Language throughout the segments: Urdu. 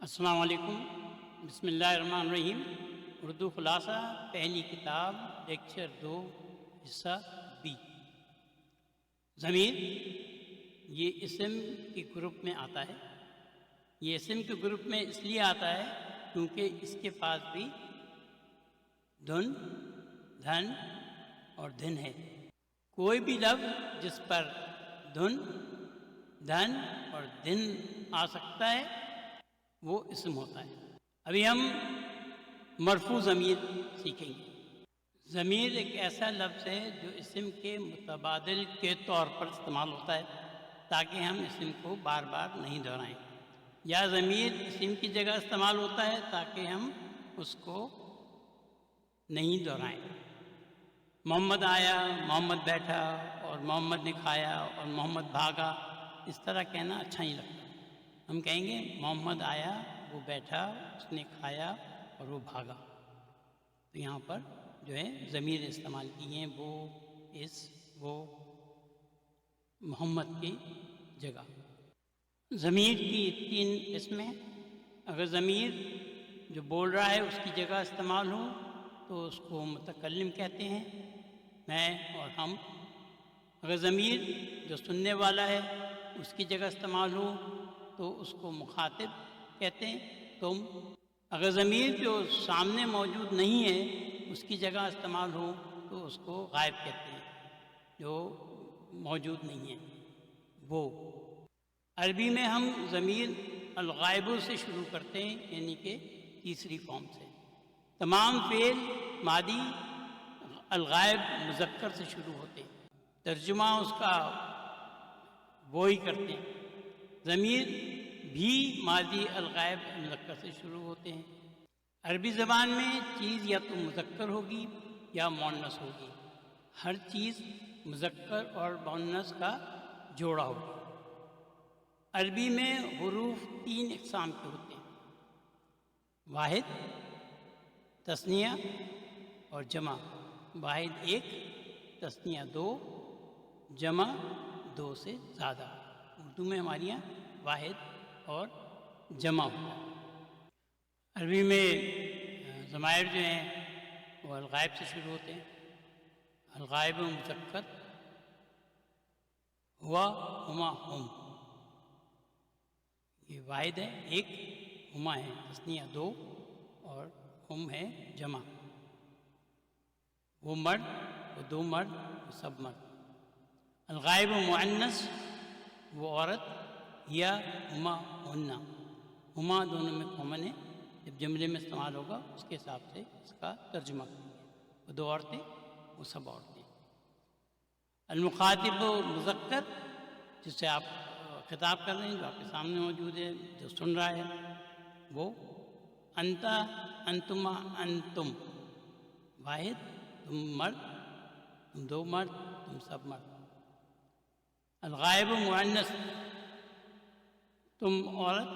السلام علیکم۔ بسم اللہ الرحمن الرحیم۔ اردو خلاصہ پہلی کتاب لیکچر 2 حصہ بی۔ ضمیر یہ اسم کے گروپ میں آتا ہے۔ یہ اسم کے گروپ میں اس لیے آتا ہے کیونکہ اس کے پاس بھی دھن، دھن اور دھن ہے۔ کوئی بھی لفظ جس پر دھن، دھن اور دھن آ سکتا ہے وہ اسم ہوتا ہے۔ ابھی ہم مرفوع ضمیر سیکھیں گے۔ ضمیر ایک ایسا لفظ ہے جو اسم کے متبادل کے طور پر استعمال ہوتا ہے تاکہ ہم اسم کو بار بار نہیں دہرائیں، یا ضمیر اسم کی جگہ استعمال ہوتا ہے تاکہ ہم اس کو نہیں دہرائیں۔ محمد آیا، محمد بیٹھا، اور محمد نے کھایا اور محمد بھاگا، اس طرح کہنا اچھا نہیں لگتا۔ ہم کہیں گے محمد آیا، وہ بیٹھا، اس نے کھایا اور وہ بھاگا۔ تو یہاں پر جو ہے ضمیر استعمال کی ہیں، وہ، اس، وہ، محمد کی جگہ۔ ضمیر کی 3 قسمیں۔ اگر ضمیر جو بول رہا ہے اس کی جگہ استعمال ہو تو اس کو متکلم کہتے ہیں، میں اور ہم۔ اگر ضمیر جو سننے والا ہے اس کی جگہ استعمال ہو تو اس کو مخاطب کہتے ہیں، تم۔ اگر ضمیر جو سامنے موجود نہیں ہے اس کی جگہ استعمال ہو تو اس کو غائب کہتے ہیں، جو موجود نہیں ہے، وہ۔ عربی میں ہم ضمیر الغائب سے شروع کرتے ہیں، یعنی کہ تیسری فارم سے۔ تمام فعل ماضی الغائب مذکر سے شروع ہوتے ہیں، ترجمہ اس کا وہی کرتے ہیں۔ ضمیر بھی ماضی الغائب مذکر سے شروع ہوتے ہیں۔ عربی زبان میں چیز یا تو مذکر ہوگی یا مؤنث ہوگی۔ ہر چیز مذکر اور مؤنث کا جوڑا ہوگا۔ عربی میں حروف 3 اقسام کے ہوتے ہیں: واحد، تثنیہ اور جمع۔ واحد 1، تثنیہ 2، جمع 2 سے زیادہ۔ اردو میں ہمارے یہاں واحد اور جمع ہوتا ہے۔ عربی میں ضمائر جو ہیں وہ الغائب سے شروع ہوتے ہیں۔ الغائب مذکر، ہوا، ہما، ہم۔ یہ واحد ہے 1، ہما ہے تثنیہ 2، اور ہم ہے جمع۔ وہ مرد، وہ 2 مرد، وہ سب مرد۔ الغائب مؤنث، وہ عورت، یا ہما، ہنہ۔ ہما دونوں میں کامن ہے، جب جملے میں استعمال ہوگا اس کے حساب سے اس کا ترجمہ کریں گے۔ وہ 2 عورتیں، وہ سب عورتیں۔ المخاطب مذکر، جس سے آپ خطاب کر رہے ہیں، جو آپ کے سامنے موجود ہے، جو سن رہا ہے، وہ۔ انت، انتما، انتم۔ واحد، تم مرد، تم 2 مرد، تم سب مرد۔ الغائب مؤنث، تم عورت،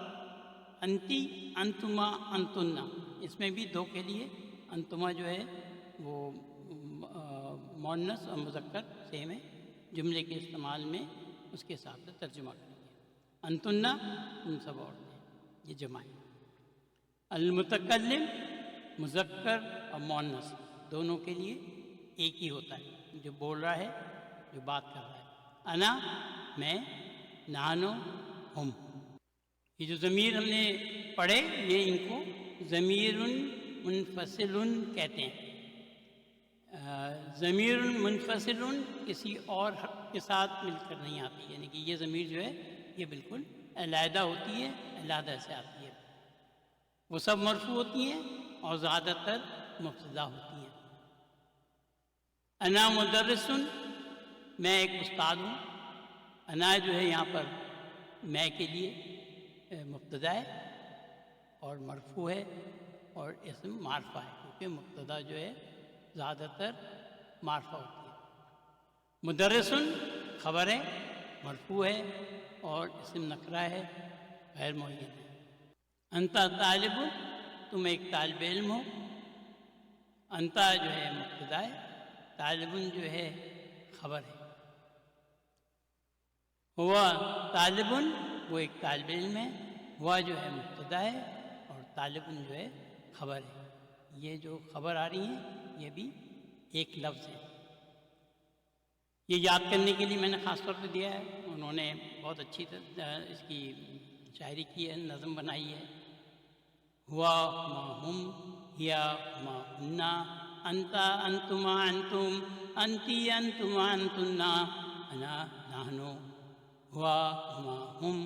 انتی، انتما، انتنا۔ اس میں بھی 2 کے لیے انتما جو ہے وہ مؤنث اور مذکر سیم ہے، جملے کے استعمال میں اس کے حساب سے ترجمہ کریں گے۔ انتنا، تم سب عورتیں، یہ جمع ہے۔ المتکلم مذکر اور مؤنث دونوں کے لیے ایک ہی ہوتا ہے، جو بول رہا ہے، جو بات کر رہا ہے۔ انا، میں، نحنو، ہم۔ یہ جو ضمیر ہم نے پڑھے یہ ان کو ضمیر منفصل کہتے ہیں۔ ضمیر منفصل کسی اور کے ساتھ مل کر نہیں آتی، یعنی کہ یہ ضمیر جو ہے یہ بالکل علیحدہ ہوتی ہے، علیحدہ سے آتی ہے۔ وہ سب مرفوع ہوتی ہیں اور زیادہ تر مبتدا ہوتی ہیں۔ انا مدرس، میں ایک استاد ہوں۔ انا جو ہے یہاں پر میں کے لیے مبتدا ہے اور مرفوع ہے، اور اسم معرفہ ہے کیونکہ مبتدا جو ہے زیادہ تر معرفہ ہوتی ہے۔ مدرس خبر ہے، مرفوع ہے، اور اسم نکرہ ہے، غیر معین ہے۔ انت طالب، تم ایک طالب علم ہو۔ انت جو ہے مبتدا ہے، طالب جو ہے خبر ہے۔ ہوا طالب، وہ ایک طالب علم ہے، ہوا جو ہے مبتدا ہے طالبن جو ہے خبر ہے. یہ جو خبر آ رہی ہیں یہ بھی ایک لفظ ہے. یہ یاد کرنے کے لیے میں نے خاص طور پہ دیا ہے. انہوں نے بہت اچھی اس کی شاعری کی ہے، نظم بنائی ہے. ہوا ما ہم ہیا ما ہننا انتا انتما انتم انتی انتما انتنا انا نحنو. ہوا ما ہم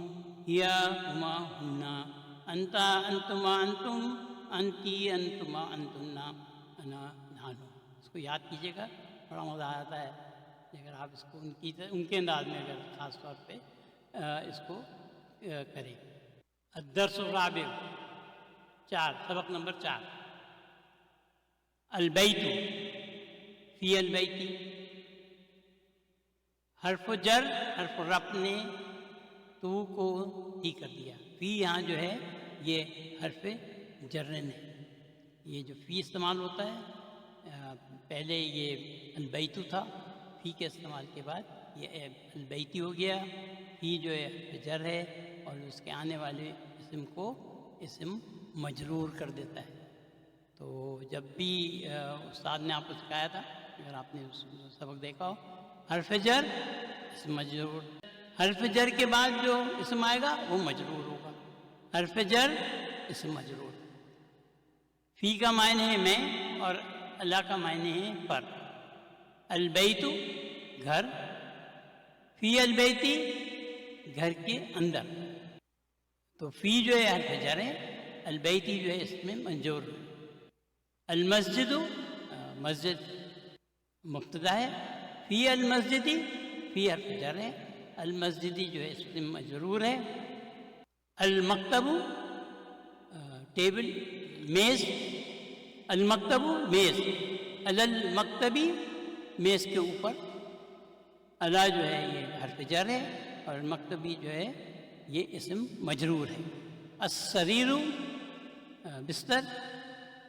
ہیا ما ہننا انتا انتما انتم انتی انتما انتنا انا نحنو. اس کو یاد کیجیے گا، بڑا مزہ آتا ہے اگر آپ اس کو ان کے انداز میں اگر خاص طور پہ اس کو کریں. الدرس الرابع، 4، سبق نمبر 4. البیت، فی البیتی. حرف جر حرف رفع نے تو کو ہی کر دیا. فی یہاں جو ہے یہ حرف جر نے، یہ جو فی استعمال ہوتا ہے پہلے یہ البیت تھا، فی کے استعمال کے بعد یہ البیتی ہو گیا. فی جو ہے حرف جر ہے اور اس کے آنے والے اسم کو اسم مجرور کر دیتا ہے. تو جب بھی استاد نے آپ کو سکھایا تھا، اگر آپ نے سبق دیکھا ہو، حرف جر اسم مجرور، حرف جر کے بعد جو اسم آئے گا وہ مجرور ہوگا. حرف جر اسم مجرور. فی کا معنی ہے میں اور اللہ کا معنی ہے پر. البیت گھر، فی البیتی گھر کے اندر. تو فی جو ہے حرف جر ہے، البیتی جو ہے اس میں مجرور. المسجد مسجد مبتدا ہے. فی المسجدی فی حرف جر ہے، المسجدی جو ہے اس میں مجرور ہے. المکتب ٹیبل میز، المکتب میز، المکتبی میز کے اوپر. الا جو ہے یہ حرف جر ہے اور المکتبی جو ہے یہ اسم مجرور ہے. السریر بستر،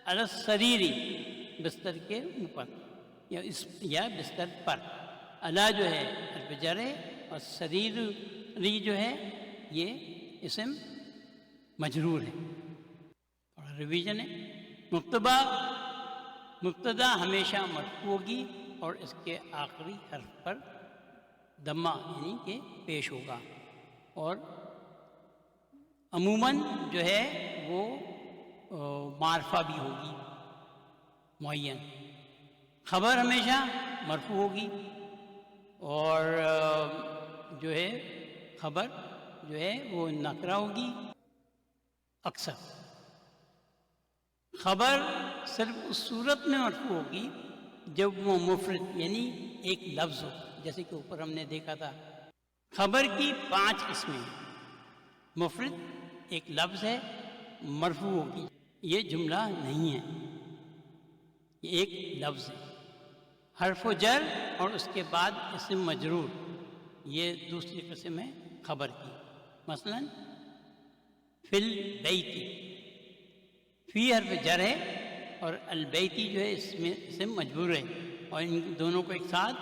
علی السریری بستر کے اوپر یا بستر پر. الا جو ہے حرف جر ہے اور سریری جو ہے یہ اسم مجرور ہے. اور ریویژن ہے. مبتدا ہمیشہ مرفوع ہوگی اور اس کے آخری حرف پر ضمہ یعنی کہ پیش ہوگا. اور عموماً جو ہے وہ معرفہ بھی ہوگی معین. خبر ہمیشہ مرفوع ہوگی اور جو ہے خبر جو ہے وہ نکرہ ہوگی. اکثر خبر صرف اس صورت میں مرفوع ہوگی جب وہ مفرد یعنی ایک لفظ ہو. جیسے کہ اوپر ہم نے دیکھا تھا خبر کی 5 قسمیں ہیں. مفرد ایک لفظ ہے، مرفوع ہوگی، یہ جملہ نہیں ہے، یہ ایک لفظ ہے. حرف جر اور اس کے بعد اسم مجرور، یہ دوسری قسم ہے خبر کی. مثلا فی البیتی، فی حرف جر ہے اور البیتی جو ہے اس میں اسم مجرور ہے اور ان دونوں کو ایک ساتھ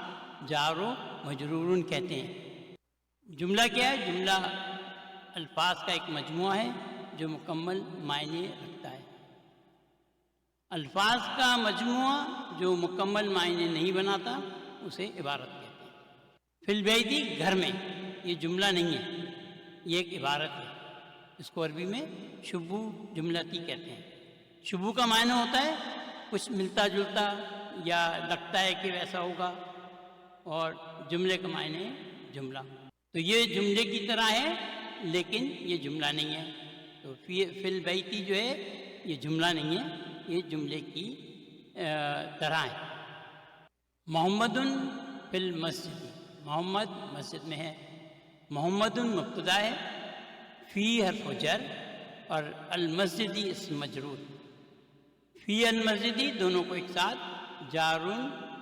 جار و مجرور کہتے ہیں. جملہ کیا ہے؟ جملہ الفاظ کا ایک مجموعہ ہے جو مکمل معنی رکھتا ہے. الفاظ کا مجموعہ جو مکمل معنی نہیں بناتا اسے عبارت کہتے ہیں. فی البیتی گھر میں، یہ جملہ نہیں ہے، یہ ایک عبارت ہے. اس کو عربی میں شبو جملتی کہتے ہیں. شبو کا معنی ہوتا ہے کچھ ملتا جلتا یا لگتا ہے کہ ویسا ہوگا، اور جملے کا معنی ہے جملہ. تو یہ جملے کی طرح ہے لیکن یہ جملہ نہیں ہے. تو فی البیتی جو ہے یہ جملہ نہیں ہے، یہ جملے کی طرح ہے. محمد فی المسجد، محمد مسجد میں ہے. محمد مبتدا ہے، فی حرف جر اور المسجدی اسم مجرور. فی المسجدی دونوں کو ایک ساتھ جار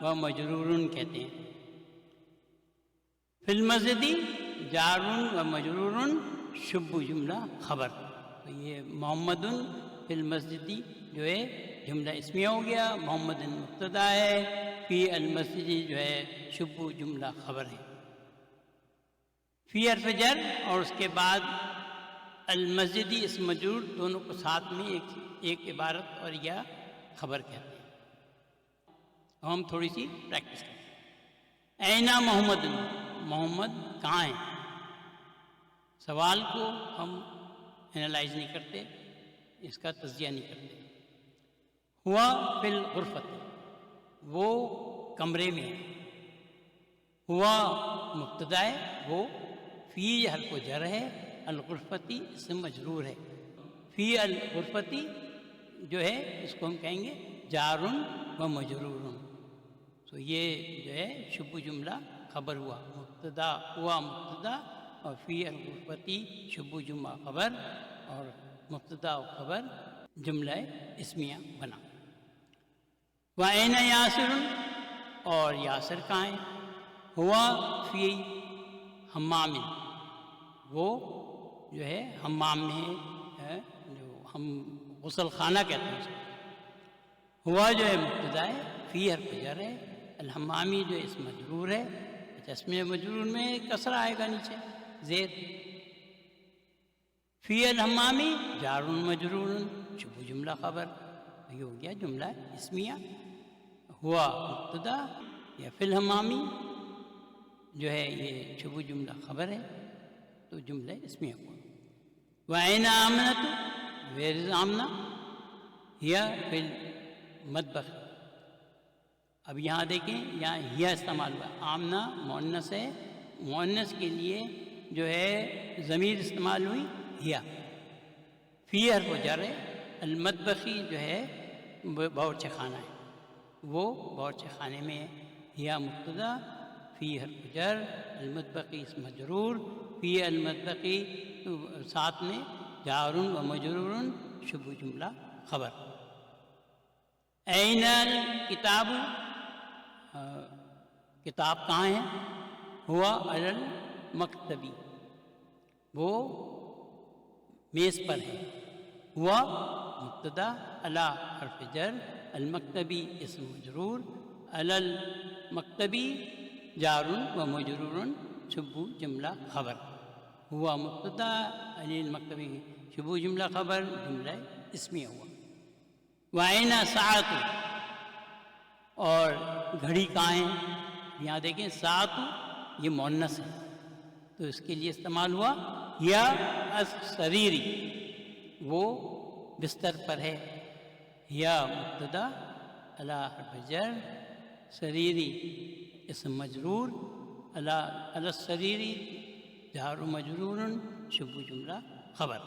و مجرور کہتے ہیں. فی المسجدی جار و مجرور شبہ جملہ خبر. تو یہ محمد فی المسجدی جو ہے جملہ اسمیہ ہو گیا، محمد مبتدا ہے، فی المسجدی جو ہے شبہ جملہ خبر ہے. فی حرف جر اور اس کے بعد المسجدی اسم مجرور دونوں کو ساتھ میں ایک عبارت اور یا خبر کہتے ہیں. ہم تھوڑی سی پریکٹس کریں. اینا محمد، محمد کہاں ہیں؟ سوال کو ہم انالائز نہیں کرتے، اس کا تجزیہ نہیں کرتے. ہوا فی الغرفت، وہ کمرے میں ہے. ہوا مبتدا ہے، وہ فی حرف جر ہے، الغرفتی اسم مجرور ہے. فی الغرفتی جو ہے اس کو ہم کہیں گے جار و مجرور. تو یہ جو ہے شبہ جملہ خبر ہوا، مبتدا ہوا مبتدا اور فی الغرفتی شبہ جملہ خبر اور مبتدا و خبر جملہ اسمیہ بنا. وَأَيْنَ یاسر، اور یاسر کہاں ہے؟ ہوا فی حمام، وہ جو ہے حمام میں ہے، جو ہم غسل خانہ کہتے ہیں اس کو. ہوا جو ہے مبتدا ہے، فی حرف جر ہے، الحمامی جو اسم مجرور ہے. اسم مجرور میں کسرہ آئے گا نیچے زید. فی الحمامی جار مجرور شبہ جملہ خبر، یہ ہو گیا جملہ اسمیہ. ہوا مبتدا یا فی الحمامی جو ہے یہ شبہ جملہ خبر ہے، تو جملہ اسمیہ ہوا. وَأَيْنَ آمنۃ، ویئر از آمنہ؟ ہیا فی المطبخ. اب یہاں دیکھیں یہاں ہیا استعمال ہوا. آمنہ مؤنث ہے، مؤنث کے لیے جو ہے ضمیر استعمال ہوئی ہیا. فی حرف جر ہے، المطبخی جو ہے باورچی خانہ ہے، وہ باورچی خانے میں ہے. ہیا مبتدا، فی حرف جر، المطبخی اسم مجرور. فی المطبخی ساتھ میں جار و مجرور شبہ جملہ خبر. این الکتاب، کتاب کہاں ہے؟ ہوا علی المکتبی، وہ میز پر ہے. ہوا مبتدا، علی حرف جر، المکتبی اسم مجرور، علی المکتبی جار و مجرور شبہ جملہ خبر. ہوا مبتدا، علی المکتبی شبہ جملہ خبر، جملہ اسمیہ ہوا. وَأَيْنَ السَّاعَةُ، اور گھڑی کہاں ہے؟ یہاں دیکھیں ساعت یہ مؤنث ہے، تو اس کے لیے استعمال ہوا یا السریری، وہ بستر پر ہے. یا مبتدا، علی حرف جر، سریری اسم مجرور، علی السریری جار و مجرور شبہ جملہ خبر.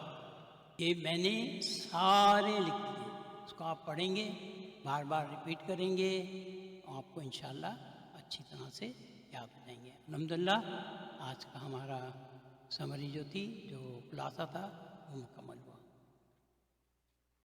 یہ میں نے سارے لکھ دیے، اس کو آپ پڑھیں گے، بار بار ریپیٹ کریں گے، آپ کو انشاءاللہ اچھی طرح سے یاد ہو جائیں گے. الحمدللہ آج کا ہمارا سمری جو تھی، جو خلاصہ تھا، وہ مکمل ہوا.